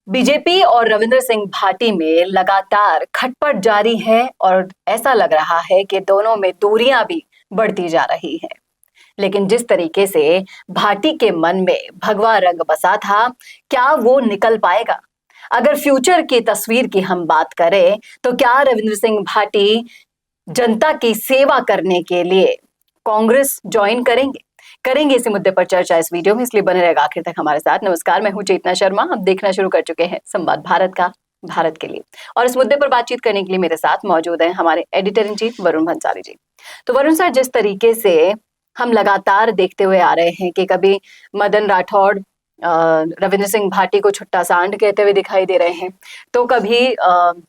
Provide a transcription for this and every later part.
BJP और रविंद्र सिंह भाटी में लगातार खटपट जारी है और ऐसा लग रहा है कि दोनों में दूरियां भी बढ़ती जा रही हैं। लेकिन जिस तरीके से भाटी के मन में भगवा रंग बसा था, क्या वो निकल पाएगा? अगर फ्यूचर की तस्वीर की हम बात करें तो क्या रविंद्र सिंह भाटी जनता की सेवा करने के लिए कांग्रेस ज्वाइन करेंगे? करेंगे इसी मुद्दे पर चर्चा इस वीडियो में, इसलिए बने रहेगा आखिर तक हमारे साथ। नमस्कार, मैं हूं चेतना शर्मा। हम देखना शुरू कर चुके हैं संवाद भारत का, भारत के लिए। और इस मुद्दे पर बातचीत करने के लिए मेरे साथ मौजूद हैं हमारे editor in chief Varun Bhansali ji. तो वरुण सर, जिस तरीके से हम लगातार देखते हुए आ रहे हैं कि कभी मदन राठौड़ रविंद्र सिंह भाटी को छुट्टा सांड कहते हुए दिखाई दे रहे हैं, तो कभी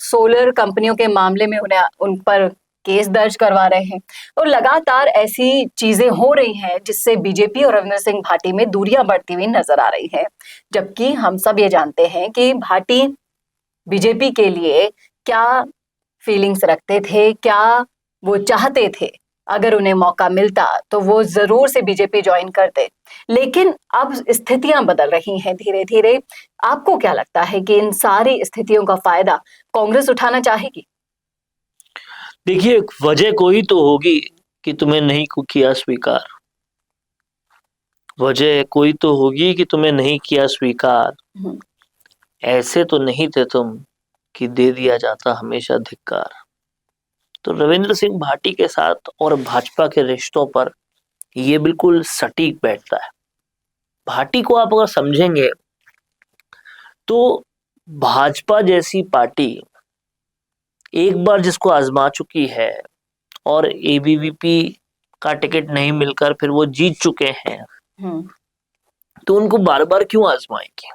सोलर कंपनियों के मामले में उन्हें उन पर केस दर्ज करवा रहे हैं, और लगातार ऐसी चीजें हो रही हैं जिससे बीजेपी और रविंद्र सिंह भाटी में दूरियां बढ़ती हुई नजर आ रही हैं। जबकि हम सब ये जानते हैं कि भाटी बीजेपी के लिए क्या फीलिंग्स रखते थे, क्या वो चाहते थे। अगर उन्हें मौका मिलता तो वो जरूर से बीजेपी ज्वाइन करते। लेकिन अब स्थितियां बदल रही हैं धीरे धीरे। आपको क्या लगता है कि इन सारी स्थितियों का फायदा कांग्रेस उठाना चाहेगी? देखिए, वजह कोई तो होगी कि तुम्हें नहीं किया स्वीकार। वजह कोई तो होगी कि तुम्हें नहीं किया स्वीकार। ऐसे तो नहीं थे तुम कि दे दिया जाता हमेशा धिक्कार। तो रविंद्र सिंह भाटी के साथ और भाजपा के रिश्तों पर यह बिल्कुल सटीक बैठता है। भाटी को आप अगर समझेंगे तो भाजपा जैसी पार्टी एक बार जिसको आजमा चुकी है और एबीवीपी का टिकट नहीं मिलकर फिर वो जीत चुके हैं, तो उनको बार बार क्यों आजमाएंगे?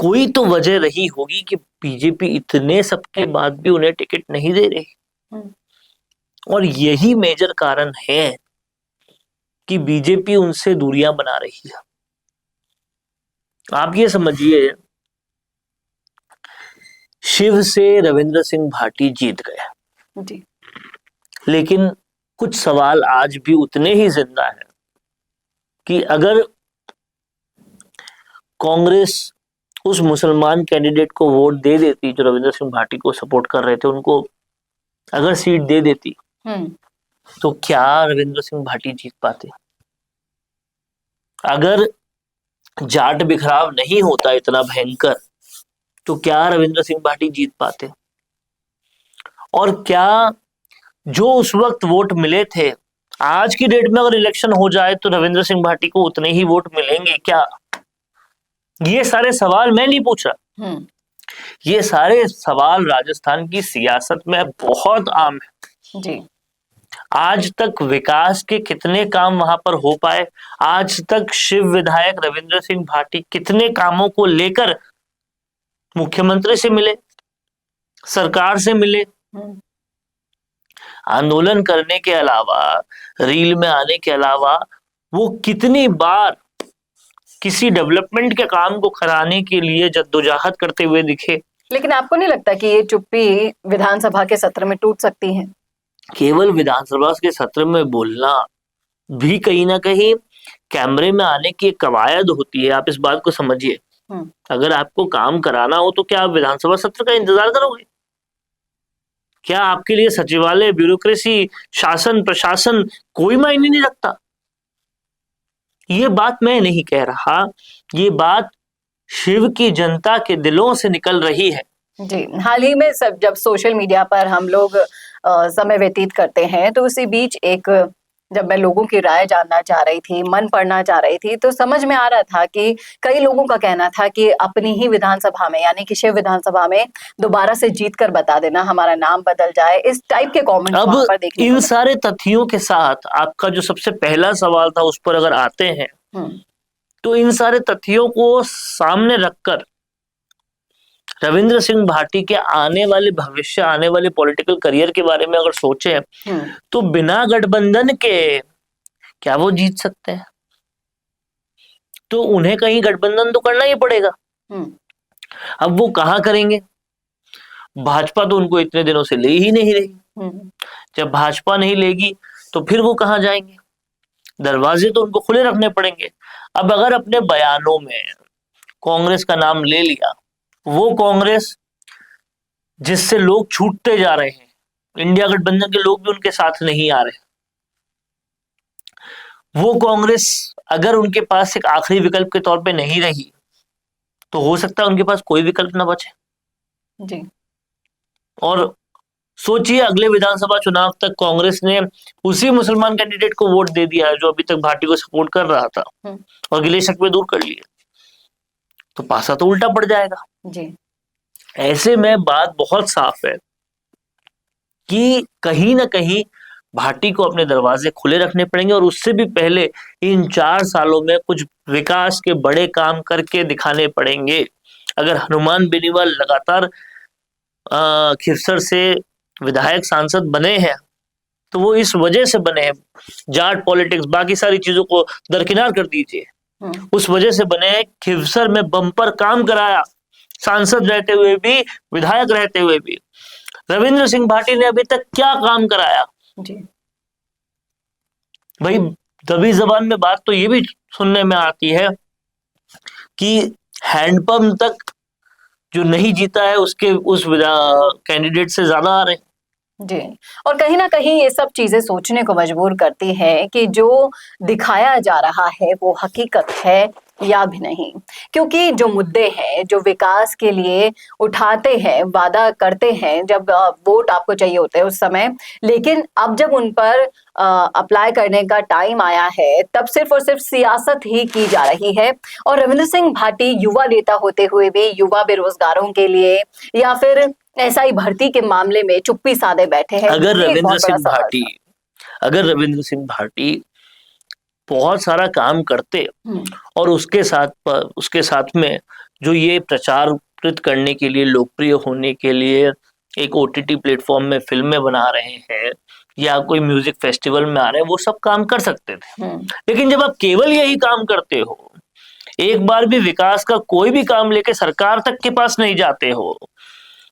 कोई तो वजह रही होगी कि बीजेपी इतने सबके बाद भी उन्हें टिकट नहीं दे रही। और यही मेजर कारण है कि बीजेपी उनसे दूरियां बना रही है। आप ये समझिए, शिव से रविंद्र सिंह भाटी जीत गए जी, लेकिन कुछ सवाल आज भी उतने ही जिंदा है कि अगर कांग्रेस उस मुसलमान कैंडिडेट को वोट दे देती जो रविंद्र सिंह भाटी को सपोर्ट कर रहे थे, उनको अगर सीट दे देती तो क्या रविंद्र सिंह भाटी जीत पाते? अगर जाट बिखराव नहीं होता इतना भयंकर तो क्या रविंद्र सिंह भाटी जीत पाते? और क्या जो उस वक्त वोट मिले थे, आज की डेट में अगर इलेक्शन हो जाए तो रविंद्र सिंह भाटी को उतने ही वोट मिलेंगे क्या? ये सारे सवाल मैं नहीं पूछ रहा। ये सारे सवाल राजस्थान की सियासत में बहुत आम है जी। आज तक विकास के कितने काम वहां पर हो पाए? आज तक शिव विधायक रविंद्र सिंह भाटी कितने कामों को लेकर मुख्यमंत्री से मिले, सरकार से मिले, आंदोलन करने के अलावा, रील में आने के अलावा वो कितनी बार किसी डेवलपमेंट के काम को कराने के लिए जद्दोजहद करते हुए दिखे? लेकिन आपको नहीं लगता कि ये चुप्पी विधानसभा के सत्र में टूट सकती है? केवल विधानसभा के सत्र में बोलना भी कहीं ना कहीं कैमरे में आने की एक कवायद होती है। आप इस बात को समझिए। अगर आपको काम कराना हो तो क्या आप विधानसभा सत्र का इंतजार करोगे? क्या आपके लिए सचिवालय, ब्यूरोक्रेसी, शासन, प्रशासन कोई मायने नहीं रखता? ये बात मैं नहीं कह रहा, ये बात शिव की जनता के दिलों से निकल रही है जी। हाल ही में जब सोशल मीडिया पर हम लोग समय व्यतीत करते हैं, तो उसी बीच जब मैं लोगों की राय जानना चाह रही थी, मन पढ़ना चाह रही थी, तो समझ में आ रहा था कि कई लोगों का कहना था कि अपनी ही विधानसभा में, यानी कि शिव विधानसभा में दोबारा से जीत कर बता देना, हमारा नाम बदल जाए। इस टाइप के कमेंट्स वहां पर देखने को इन सारे तथ्यों के साथ आपका जो सबसे पहला सवाल था उस पर अगर आते हैं, तो इन सारे तथ्यों को सामने रखकर रविंद्र सिंह भाटी के आने वाले भविष्य, आने वाले पॉलिटिकल करियर के बारे में अगर सोचे तो बिना गठबंधन के क्या वो जीत सकते हैं? तो उन्हें कहीं गठबंधन तो करना ही पड़ेगा। अब वो कहाँ करेंगे? भाजपा तो उनको इतने दिनों से ले ही नहीं रही। जब भाजपा नहीं लेगी तो फिर वो कहाँ जाएंगे? दरवाजे तो उनको खुले रखने पड़ेंगे। अब अगर अपने बयानों में कांग्रेस का नाम ले लिया, वो कांग्रेस जिससे लोग छूटते जा रहे हैं, इंडिया गठबंधन के लोग भी उनके साथ नहीं आ रहे, वो कांग्रेस अगर उनके पास एक आखिरी विकल्प के तौर पे नहीं रही तो हो सकता है उनके पास कोई विकल्प ना बचे। जी। और सोचिए अगले विधानसभा चुनाव तक कांग्रेस ने उसी मुसलमान कैंडिडेट को वोट दे दिया है जो अभी तक भाटी को सपोर्ट कर रहा था, और गिले शिकवे दूर कर लिए, तो पासा तो उल्टा पड़ जाएगा। जी। ऐसे में बात बहुत साफ है कि कहीं ना कहीं भाटी को अपने दरवाजे खुले रखने पड़ेंगे, और उससे भी पहले इन 4 सालों में कुछ विकास के बड़े काम करके दिखाने पड़ेंगे। अगर हनुमान बेनीवाल लगातार खिरसर से विधायक सांसद बने हैं तो वो इस वजह से बने हैं, जाट पॉलिटिक्स बाकी सारी चीजों को दरकिनार कर दीजिए, उस वजह से बने हैं। खिरसर में बम्पर काम कराया, सांसद रहते हुए भी, विधायक रहते हुए भी। रविंद्र सिंह भाटी ने अभी तक क्या काम कराया? जी। भाई दबी जबान में बात तो ये भी सुनने में आती है कि हैंडपंप तक जो नहीं जीता है उसके उस कैंडिडेट से ज्यादा आ रहे हैं। जी। और कहीं ना कहीं ये सब चीजें सोचने को मजबूर करती हैं कि जो दिखाया जा रहा है वो हकीकत है या भी नहीं, क्योंकि जो मुद्दे हैं जो विकास के लिए उठाते हैं, वादा करते हैं जब वोट आपको चाहिए होते हैं उस समय, लेकिन अब जब उन पर अप्लाई करने का टाइम आया है तब सिर्फ और सिर्फ सियासत ही की जा रही है। और रविंद्र सिंह भाटी युवा नेता होते हुए भी युवा बेरोजगारों के लिए या फिर एसआई भर्ती के मामले में चुप्पी साधे बैठे हैं। अगर रविंद्र सिंह भाटी बहुत सारा काम करते और उसके साथ में जो ये प्रचारित करने के लिए, लोकप्रिय होने के लिए एक ओटीटी प्लेटफॉर्म में फिल्में बना रहे हैं या कोई म्यूजिक फेस्टिवल में आ रहे हैं, वो सब काम कर सकते थे। लेकिन जब आप केवल यही काम करते हो, एक बार भी विकास का कोई भी काम लेके सरकार तक के पास नहीं जाते हो,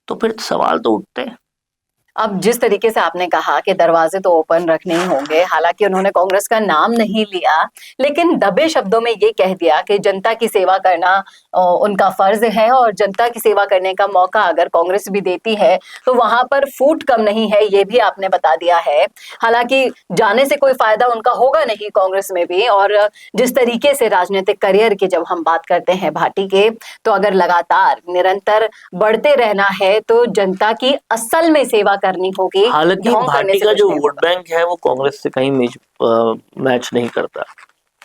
तो फिर सवाल तो उठते हैं। अब जिस तरीके से आपने कहा कि दरवाजे तो ओपन रखने ही होंगे, हालांकि उन्होंने कांग्रेस का नाम नहीं लिया, लेकिन दबे शब्दों में ये कह दिया कि जनता की सेवा करना उनका फर्ज है और जनता की सेवा करने का मौका अगर कांग्रेस भी देती है तो वहां पर फूट कम नहीं है, ये भी आपने बता दिया है। हालांकि जाने से कोई फायदा उनका होगा नहीं कांग्रेस में भी। और जिस तरीके से राजनीतिक करियर की जब हम बात करते हैं भाटी के, तो अगर लगातार निरंतर बढ़ते रहना है तो जनता की असल में सेवा करनी होगी। हालांकि भाटी का जो वोट बैंक है वो कांग्रेस से कहीं मैच नहीं करता।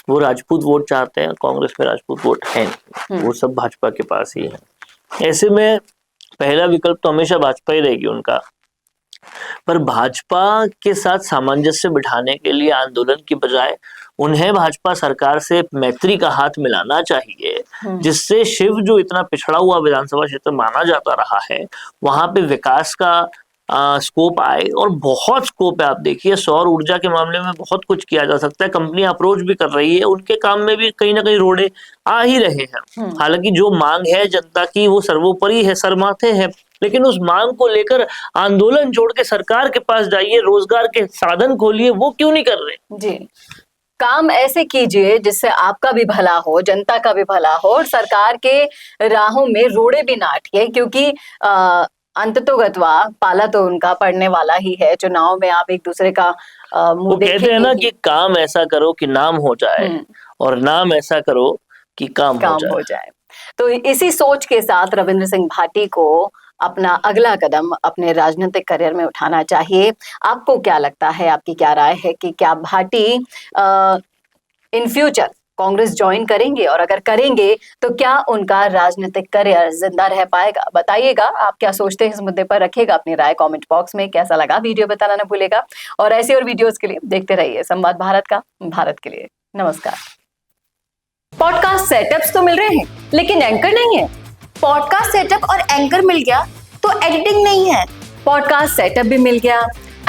वो राजपूत वोट चाहते हैं, कांग्रेस में राजपूत वोट है नहीं, वो सब भाजपा के पास ही है। ऐसे में पहला विकल्प तो हमेशा भाजपा ही रहेगी उनका। पर भाजपा के साथ सामंजस्य बिठाने के लिए आंदोलन की बजाय उन्हें भाजपा सरकार से मैत्री का हाथ मिलाना चाहिए, जिससे शिव जो इतना पिछड़ा हुआ विधानसभा क्षेत्र माना जाता रहा है वहां पे विकास का स्कोप आए। और बहुत स्कोप है, आप देखिए सौर ऊर्जा के मामले में बहुत कुछ किया जा सकता है, कंपनियां अप्रोच भी कर रही है, उनके काम में भी कहीं ना कहीं रोड़े आ ही रहे हैं। हालांकि जो मांग है जनता की वो सर्वोपरि है, सरमाथे है, लेकिन उस मांग को लेकर आंदोलन छोड़ के सरकार के पास जाइए, रोजगार के साधन खोलिए, वो क्यों नहीं कर रहे? जी, काम ऐसे कीजिए जिससे आपका भी भला हो, जनता का भी भला हो, और सरकार के राहों में रोड़े भी ना अटके, क्योंकि अंततोगत्वा पाला तो उनका पड़ने वाला ही है। चुनाव में आप एक दूसरे का वो कहते हैं ना कि काम ऐसा करो कि नाम हो जाए, और नाम ऐसा करो कि काम हो जाए। तो इसी सोच के साथ रविंद्र सिंह भाटी को अपना अगला कदम अपने राजनीतिक करियर में उठाना चाहिए। आपको क्या लगता है, आपकी क्या राय है कि क्या Bhati in future Congress join करेंगे, और अगर करेंगे तो क्या उनका राजनीतिक करियर जिंदा रह पाएगा? बताइएगा आप क्या सोचते हैं इस मुद्दे पर, रखिएगा अपनी राय कमेंट बॉक्स में। कैसा लगा वीडियो बताना न भूलेगा, और ऐसी और वीडियोस के लिए देखते रहिए संवाद भारत का, भारत के लिए। नमस्कार। पॉडकास्ट सेटअप्स तो मिल रहे हैं लेकिन एंकर नहीं है। पॉडकास्ट सेटअप और एंकर मिल गया तो एडिटिंग नहीं है। पॉडकास्ट सेटअप भी मिल गया,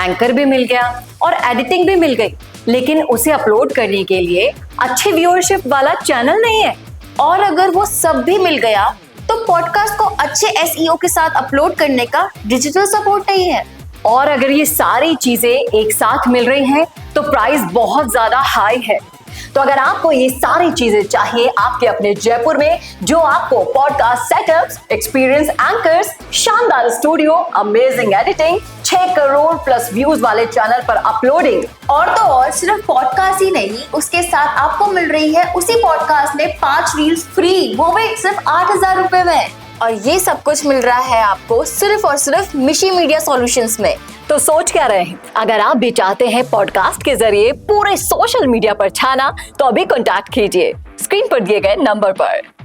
एंकर भी मिल गया और एडिटिंग भी मिल गई, लेकिन उसे अपलोड करने के लिए अच्छे व्यूअरशिप वाला चैनल नहीं है। और अगर वो सब भी मिल गया तो पॉडकास्ट को अच्छे एसईओ के साथ अपलोड करने का डिजिटल सपोर्ट नहीं है। और अगर ये सारी चीजें एक साथ मिल रही हैं तो प्राइस बहुत ज्यादा हाई है। तो अगर आपको ये सारी चीजें चाहिए आपके अपने जयपुर में, जो आपको पॉडकास्ट सेटअप्स, एक्सपीरियंस एंकर्स, शानदार studio, amazing editing, 6 crore plus views वाले चैनल पर अपलोडिंग, और तो और सिर्फ पॉडकास्ट ही नहीं, उसके साथ आपको मिल रही है उसी पॉडकास्ट में 5 रील्स फ्री, वो भी सिर्फ 8,000 रुपए में। और ये सब कुछ मिल रहा है आपको सिर्फ और सिर्फ मिशी मीडिया सॉल्यूशंस में। तो सोच क्या रहे हैं? अगर आप भी चाहते हैं पॉडकास्ट के जरिए पूरे सोशल मीडिया पर छाना, तो अभी कॉन्टैक्ट कीजिए स्क्रीन पर दिए गए नंबर पर।